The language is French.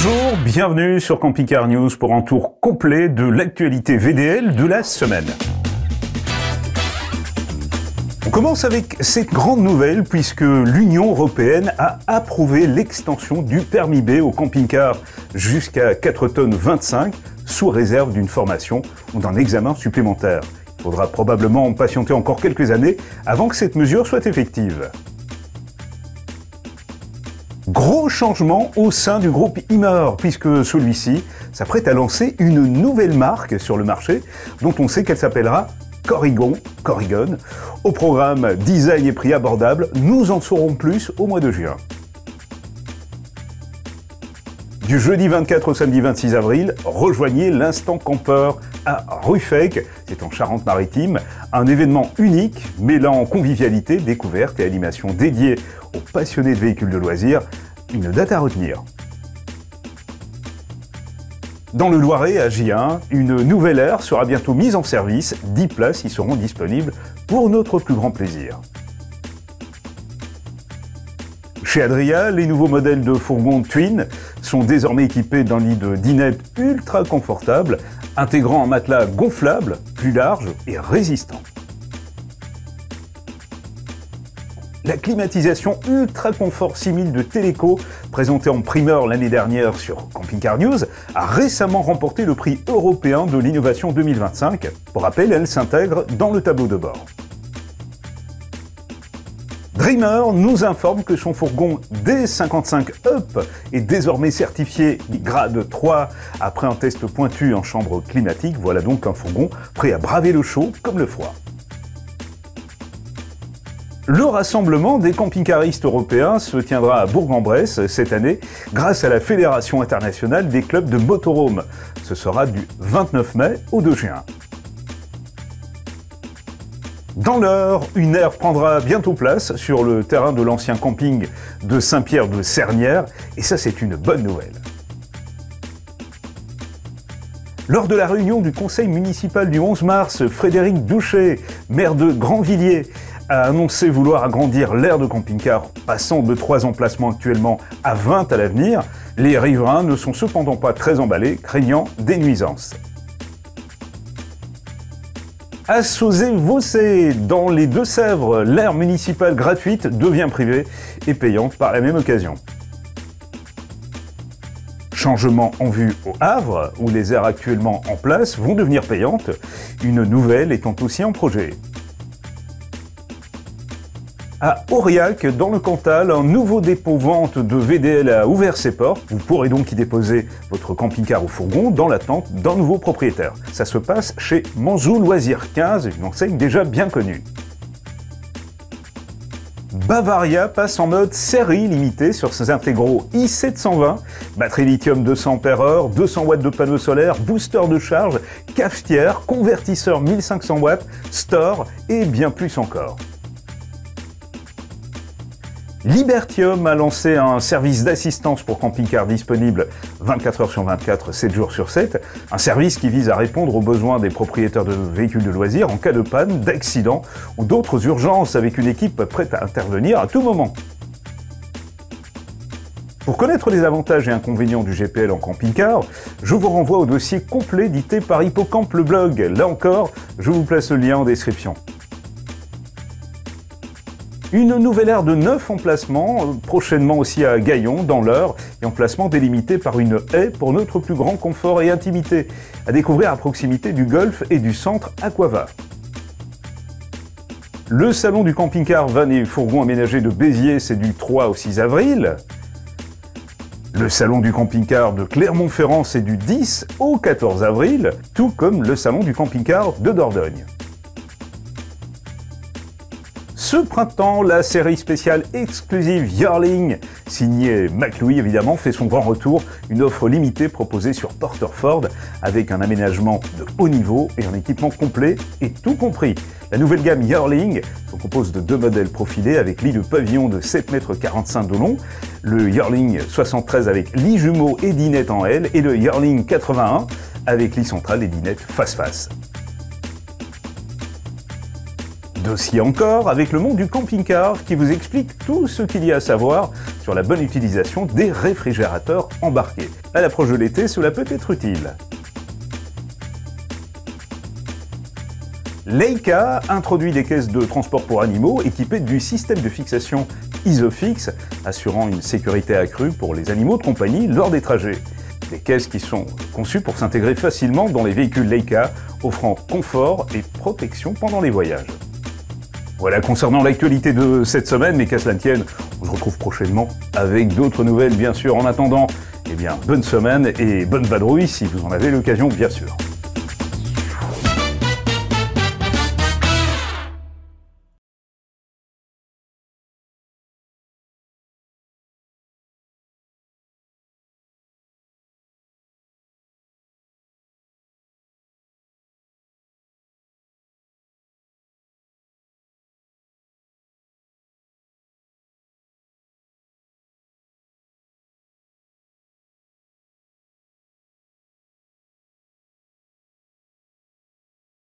Bonjour, bienvenue sur Camping Car News pour un tour complet de l'actualité VDL de la semaine. On commence avec cette grande nouvelle puisque l'Union européenne a approuvé l'extension du permis B au camping-car jusqu'à 4 tonnes 25 sous réserve d'une formation ou d'un examen supplémentaire. Il faudra probablement patienter encore quelques années avant que cette mesure soit effective. Gros changement au sein du groupe Ymer, puisque celui-ci s'apprête à lancer une nouvelle marque sur le marché, dont on sait qu'elle s'appellera Corrigon. Au programme design et prix abordable, nous en saurons plus au mois de juin. Du jeudi 24 au samedi 26 avril, rejoignez l'Instant Campeur à Ruffec, c'est en Charente-Maritime, un événement unique mêlant convivialité, découverte et animation dédiée aux passionnés de véhicules de loisirs, une date à retenir. Dans le Loiret, à Gien, une nouvelle aire sera bientôt mise en service, 10 places y seront disponibles pour notre plus grand plaisir. Chez Adria, les nouveaux modèles de fourgons Twin sont désormais équipés d'un lit de dinette ultra confortable, intégrant un matelas gonflable, plus large et résistant. La climatisation Ultra Confort 6000 de Teleco, présentée en primeur l'année dernière sur Camping Car News, a récemment remporté le prix européen de l'innovation 2025. Pour rappel, elle s'intègre dans le tableau de bord. Dreamer nous informe que son fourgon D55 Up est désormais certifié grade 3 après un test pointu en chambre climatique. Voilà donc un fourgon prêt à braver le chaud comme le froid. Le rassemblement des camping-caristes européens se tiendra à Bourg-en-Bresse cette année grâce à la Fédération internationale des clubs de motorhome. Ce sera du 29 mai au 2 juin. Dans l'Eure, une aire prendra bientôt place sur le terrain de l'ancien camping de Saint-Pierre-de-Cernières, et ça c'est une bonne nouvelle. Lors de la réunion du conseil municipal du 11 mars, Frédéric Douchet, maire de Grandvilliers, a annoncé vouloir agrandir l'aire de camping-car, passant de 3 emplacements actuellement à 20 à l'avenir. Les riverains ne sont cependant pas très emballés, craignant des nuisances. À Sauzet-Vaucé, dans les Deux-Sèvres, l'aire municipale gratuite devient privée et payante par la même occasion. Changement en vue au Havre, où les aires actuellement en place vont devenir payantes, une nouvelle étant aussi en projet. À Aurillac, dans le Cantal, un nouveau dépôt-vente de VDL a ouvert ses portes. Vous pourrez donc y déposer votre camping-car ou fourgon dans l'attente d'un nouveau propriétaire. Ça se passe chez Manzou Loisirs 15, une enseigne déjà bien connue. Bavaria passe en mode série limitée sur ses intégraux i720, batterie lithium 200 Ah, 200 watts de panneaux solaires, booster de charge, cafetière, convertisseur 1500 watts, store et bien plus encore. Libertium a lancé un service d'assistance pour camping-car disponible 24 heures sur 24, 7 jours sur 7, un service qui vise à répondre aux besoins des propriétaires de véhicules de loisirs en cas de panne, d'accident ou d'autres urgences avec une équipe prête à intervenir à tout moment. Pour connaître les avantages et inconvénients du GPL en camping-car, je vous renvoie au dossier complet édité par Hippocampe le blog. Là encore, je vous place le lien en description. Une nouvelle aire de 9 emplacements, prochainement aussi à Gaillon, dans l'Eure, et emplacement délimité par une haie pour notre plus grand confort et intimité, à découvrir à proximité du golf et du centre Aquava. Le salon du camping-car van et fourgon aménagé de Béziers, c'est du 3 au 6 avril. Le salon du camping-car de Clermont-Ferrand, c'est du 10 au 14 avril, tout comme le salon du camping-car de Dordogne. Ce printemps, la série spéciale exclusive Yearling, signée McLouis évidemment, fait son grand retour, une offre limitée proposée sur Porter Ford avec un aménagement de haut niveau et un équipement complet et tout compris. La nouvelle gamme Yearling se compose de 2 modèles profilés avec lit de pavillon de 7,45 m de long, le Yearling 73 avec lit jumeau et dinette en L et le Yearling 81 avec lit central et dinette face-face. Dossier encore avec le monde du camping-car qui vous explique tout ce qu'il y a à savoir sur la bonne utilisation des réfrigérateurs embarqués. À l'approche de l'été, cela peut être utile. Leica introduit des caisses de transport pour animaux équipées du système de fixation Isofix, assurant une sécurité accrue pour les animaux de compagnie lors des trajets. Des caisses qui sont conçues pour s'intégrer facilement dans les véhicules Leica, offrant confort et protection pendant les voyages. Voilà concernant l'actualité de cette semaine, mais qu'à cela ne tienne, on se retrouve prochainement avec d'autres nouvelles bien sûr. En attendant, eh bien, bonne semaine et bonne vadrouille si vous en avez l'occasion bien sûr.